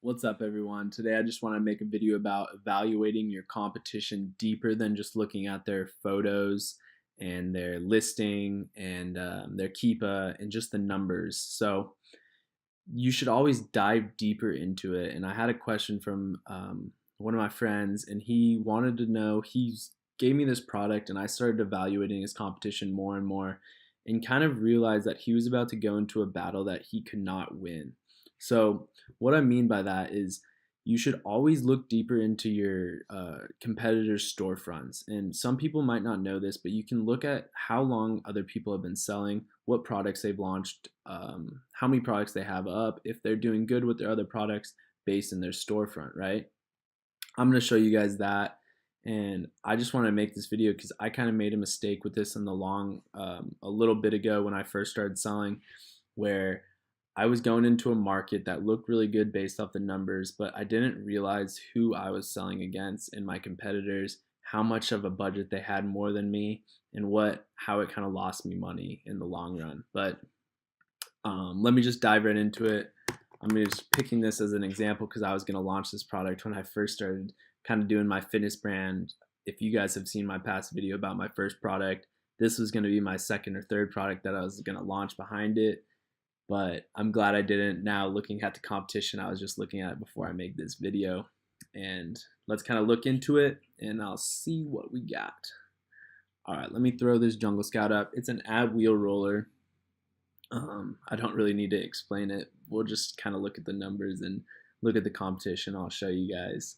What's up, everyone? Today I just want to make a video about evaluating your competition deeper than just looking at their photos and their listing and their Keepa and just the numbers. So you should always dive deeper into it. And I had a question from one of my friends, and he wanted to know, gave me this product, and I started evaluating his competition more and more and kind of realized that he was about to go into a battle that he could not win. So what I mean by that is you should always look deeper into your competitors' storefronts. And some people might not know this, but you can look at how long other people have been selling, what products they've launched, how many products they have up, if they're doing good with their other products based in their storefront, right? I'm going to show you guys that. And I just want to make this video because I kind of made a mistake with this in a little bit ago when I first started selling, where I was going into a market that looked really good based off the numbers, but I didn't realize who I was selling against and my competitors, how much of a budget they had more than me, and how it kind of lost me money in the long run. But let me just dive right into it. I'm just picking this as an example because I was going to launch this product when I first started kind of doing my fitness brand. If you guys have seen my past video about my first product, this was going to be my second or third product that I was going to launch behind it. But I'm glad I didn't. Now looking at the competition, I was just looking at it before I make this video. And let's kind of look into it and I'll see what we got. All right, let me throw this Jungle Scout up. It's an ab wheel roller. I don't really need to explain it. We'll just kind of look at the numbers and look at the competition. I'll show you guys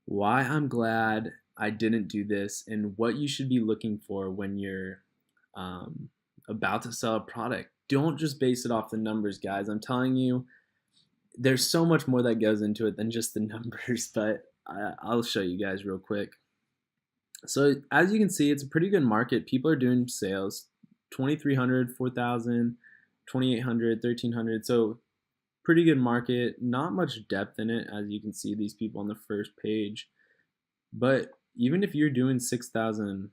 why I'm glad I didn't do this and what you should be looking for when you're about to sell a product. Don't just base it off the numbers, guys. I'm telling you, there's so much more that goes into it than just the numbers, but I'll show you guys real quick. So as you can see, it's a pretty good market. People are doing sales, 2,300, 4,000, 2,800, 1,300. So pretty good market. Not much depth in it, as you can see these people on the first page. But even if you're doing 6,000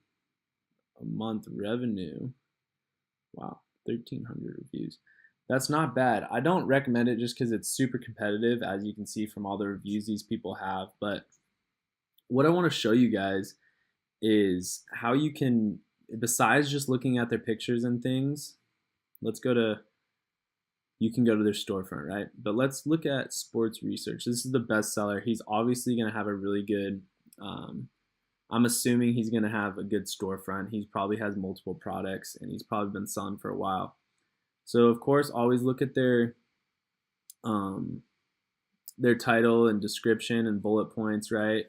a month revenue, wow, 1,300 reviews. That's not bad. I don't recommend it just because it's super competitive, as you can see from all the reviews these people have. But what I want to show you guys is how you can, besides just looking at their pictures and things, you can go to their storefront, right? But let's look at sports research. This is the bestseller. He's obviously going to have a really good, I'm assuming he's going to have a good storefront. He probably has multiple products and he's probably been selling for a while. So of course, always look at their title and description and bullet points, right?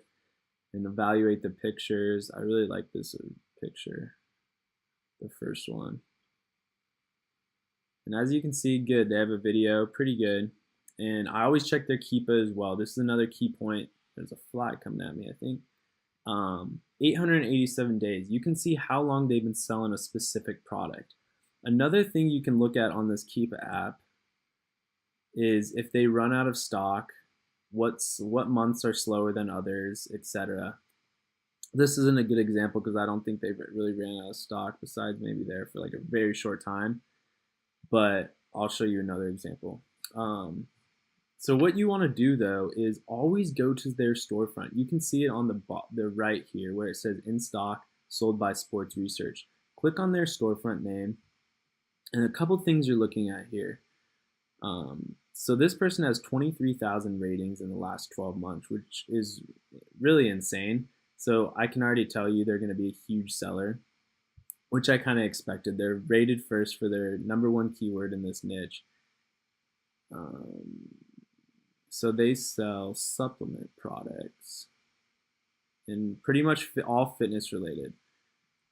And evaluate the pictures. I really like this picture, the first one. And as you can see, good. They have a video, pretty good. And I always check their Keepa as well. This is another key point. There's a fly coming at me, I think. 887 days. You can see how long they've been selling a specific product. Another thing you can look at on this Keepa app is if they run out of stock, what months are slower than others, etc. This isn't a good example because I don't think they've really ran out of stock, besides maybe there for like a very short time. But I'll show you another example. So what you want to do though is always go to their storefront. You can see it on the right here where it says in stock, sold by Sports Research. Click on their storefront name, and a couple things you're looking at here. So this person has 23,000 ratings in the last 12 months, which is really insane. So I can already tell you they're going to be a huge seller, which I kind of expected. They're rated first for their #1 keyword in this niche. So they sell supplement products and pretty much all fitness related.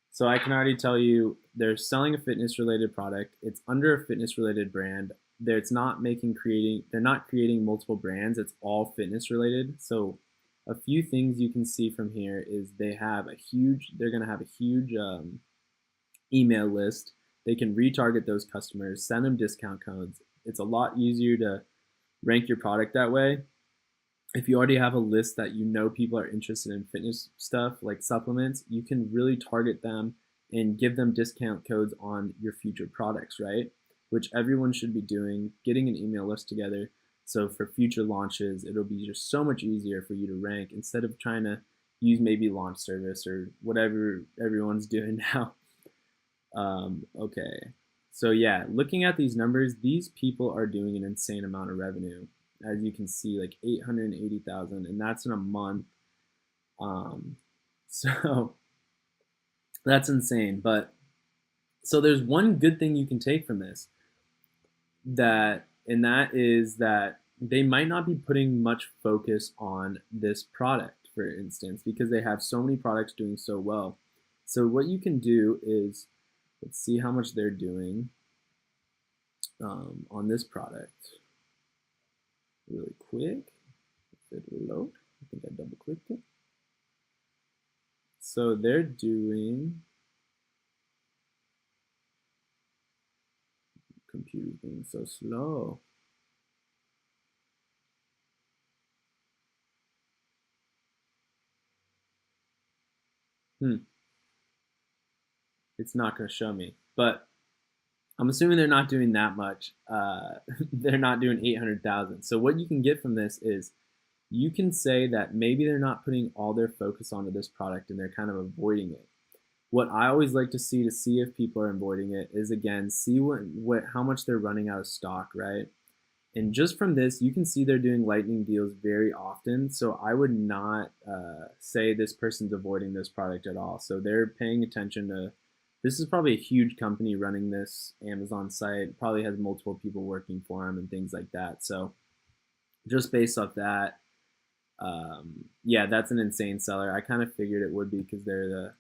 So I can already tell you they're selling a fitness related product. It's under a fitness related brand. They're not creating multiple brands. It's all fitness related. So a few things you can see from here is they're going to have a huge email list. They can retarget those customers, send them discount codes. It's a lot easier to rank your product that way. If you already have a list that you know people are interested in fitness stuff like supplements, you can really target them and give them discount codes on your future products, right? Which everyone should be doing, getting an email list together. So for future launches, it'll be just so much easier for you to rank instead of trying to use maybe launch service or whatever everyone's doing now. Okay. So yeah, looking at these numbers, these people are doing an insane amount of revenue. As you can see, like 880,000, and that's in a month. Um, so that's insane. But so there's one good thing you can take from this, and that is that they might not be putting much focus on this product, for instance, because they have so many products doing so well. So what you can do is, let's see how much they're doing on this product really quick. If it will load, I think I double clicked it. So they're doing, computer's being so slow. It's not going to show me, but I'm assuming they're not doing that much. They're not doing 800,000. So what you can get from this is you can say that maybe they're not putting all their focus onto this product and they're kind of avoiding it. What I always like to see if people are avoiding it is, again, see how much they're running out of stock, right? And just from this, you can see they're doing lightning deals very often. So I would not say this person's avoiding this product at all. So they're paying attention to, this is probably a huge company running this Amazon site, probably has multiple people working for them and things like that. So just based off that, yeah, that's an insane seller. I kind of figured it would be because they're the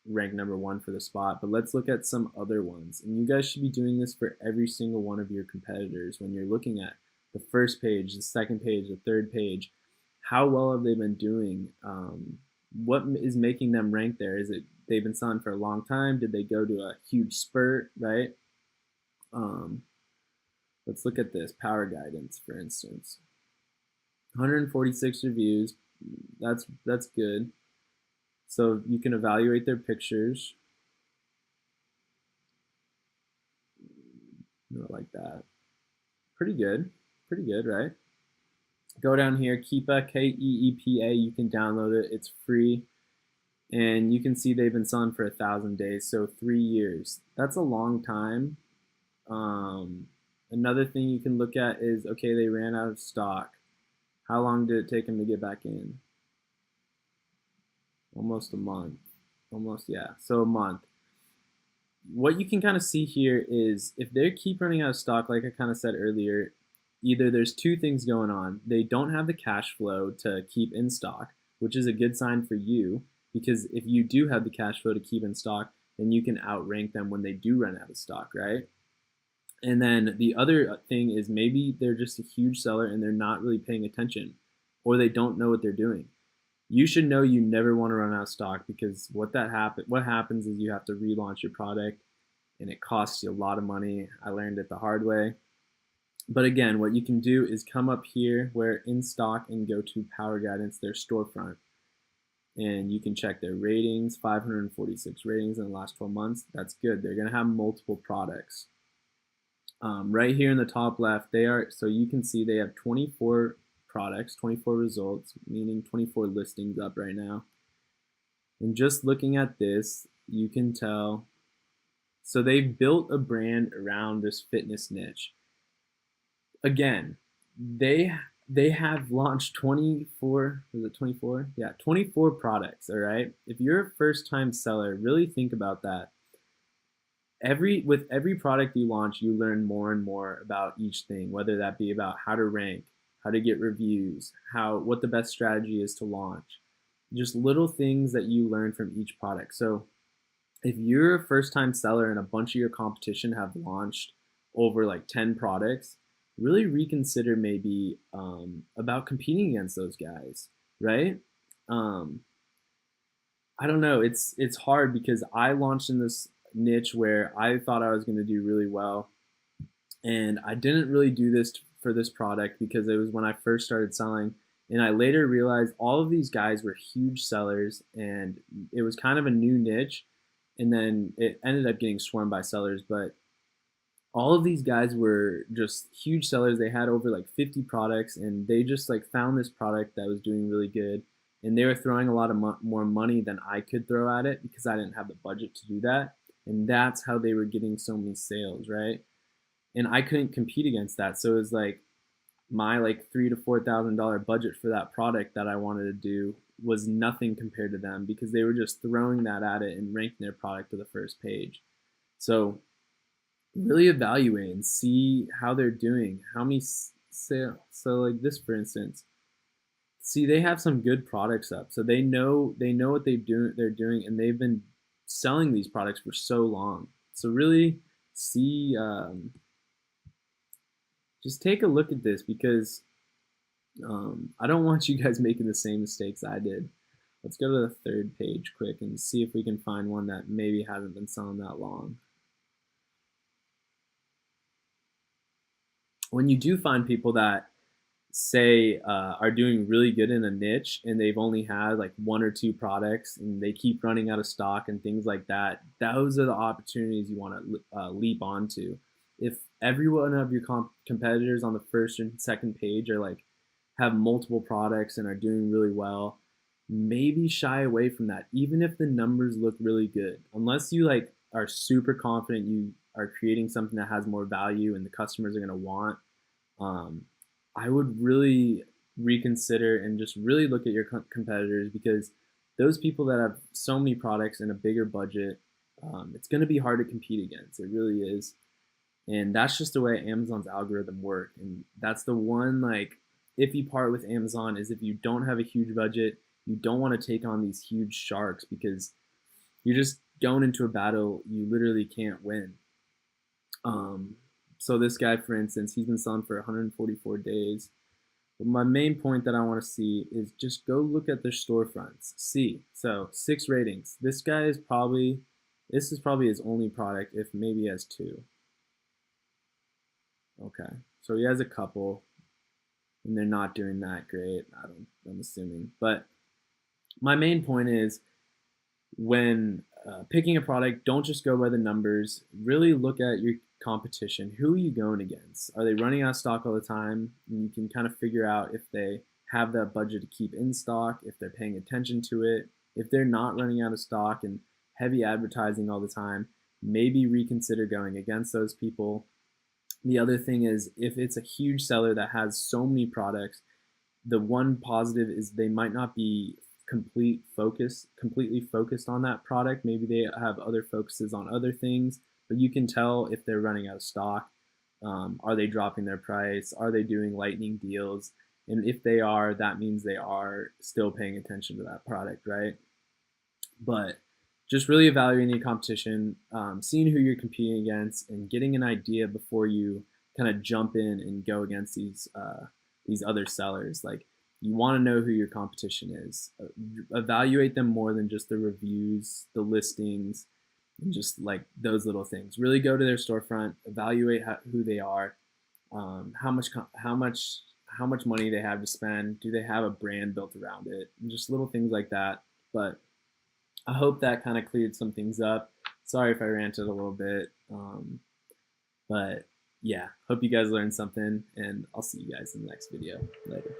ranked #1 for the spot. But let's look at some other ones. And you guys should be doing this for every single one of your competitors when you're looking at the first page, the second page, the third page. How well have they been doing? What is making them rank there? Is it they've been selling for a long time? Did they go to a huge spurt, right? Let's look at this power guidance, for instance. 146 reviews. That's good. So you can evaluate their pictures. Not like that. Pretty good. Pretty good, right? Go down here, Keepa, Keepa. You can download it. It's free. And you can see they've been selling for 1,000 days, so 3 years. That's a long time. Another thing you can look at is, okay, they ran out of stock. How long did it take them to get back in? Almost a month. Almost, yeah. So a month. What you can kind of see here is if they keep running out of stock, like I kind of said earlier, either there's two things going on. They don't have the cash flow to keep in stock, which is a good sign for you, because if you do have the cash flow to keep in stock, then you can outrank them when they do run out of stock, right? And then the other thing is maybe they're just a huge seller and they're not really paying attention, or they don't know what they're doing. You should know you never want to run out of stock, because what happens is you have to relaunch your product and it costs you a lot of money. I learned it the hard way. But again, what you can do is come up here where in stock and go to Power Guidance, their storefront. And you can check their ratings, 546 ratings in the last 12 months. That's good. They're going to have multiple products. Right here in the top left, so you can see they have 24 products, 24 results, meaning 24 listings up right now. And just looking at this, you can tell, so they've built a brand around this fitness niche. Again, they have launched 24, was it 24? Yeah, 24 products, all right? If you're a first-time seller, really think about that. With every product you launch, you learn more and more about each thing, whether that be about how to rank, how to get reviews, what the best strategy is to launch. Just little things that you learn from each product. So if you're a first-time seller and a bunch of your competition have launched over like 10 products, really reconsider maybe about competing against those guys, right? I don't know. It's hard because I launched in this niche where I thought I was going to do really well, and I didn't really do this for this product because it was when I first started selling, and I later realized all of these guys were huge sellers and it was kind of a new niche, and then it ended up getting swarmed by sellers. But all of these guys were just huge sellers. They had over like 50 products, and they just like found this product that was doing really good, and they were throwing a lot of more money than I could throw at it because I didn't have the budget to do that. And that's how they were getting so many sales, right? And I couldn't compete against that. So it was like my like $3,000 to $4,000 budget for that product that I wanted to do was nothing compared to them because they were just throwing that at it and ranking their product to the first page. So really evaluate and see how they're doing, how many sales. So like this, for instance, see they have some good products up, so they know what they're doing, and they've been selling these products for so long. So really see, just take a look at this because I don't want you guys making the same mistakes I did. Let's go to the third page quick and see if we can find one that maybe hasn't been selling that long. When you do find people that say are doing really good in a niche and they've only had like one or two products and they keep running out of stock and things like that, those are the opportunities you want to leap onto. If every one of your competitors on the first and second page are like have multiple products and are doing really well, maybe shy away from that even if the numbers look really good, unless you like are super confident you are creating something that has more value and the customers are going to want. um, I would really reconsider and just really look at your competitors, because those people that have so many products and a bigger budget, it's going to be hard to compete against. It really is. And that's just the way Amazon's algorithm work. And that's the one like iffy part with Amazon is if you don't have a huge budget, you don't want to take on these huge sharks because you're just going into a battle you literally can't win. Um, so this guy, for instance, he's been selling for 144 days. But my main point that I want to see is just go look at their storefronts. See, so 6 ratings. This is probably his only product, if maybe he has 2. Okay, so he has a couple, and they're not doing that great. I'm assuming. But my main point is when picking a product, don't just go by the numbers. Really look at your competition. Who are you going against? Are they running out of stock all the time? And you can kind of figure out if they have that budget to keep in stock, if they're paying attention to it. If they're not running out of stock and heavy advertising all the time, maybe reconsider going against those people. The other thing is if it's a huge seller that has so many products, the one positive is they might not be completely focused on that product. Maybe they have other focuses on other things, but you can tell if they're running out of stock. Are they dropping their price? Are they doing lightning deals? And if they are, that means they are still paying attention to that product, right? But just really evaluating your competition, seeing who you're competing against, and getting an idea before you kind of jump in and go against these other sellers. Like, you want to know who your competition is. Evaluate them more than just the reviews, the listings, and just like those little things. Really go to their storefront, evaluate who they are, how much money they have to spend. Do they have a brand built around it? And just little things like that. But I hope that kind of cleared some things up. Sorry if I ranted a little bit, but yeah, hope you guys learned something, and I'll see you guys in the next video. Later.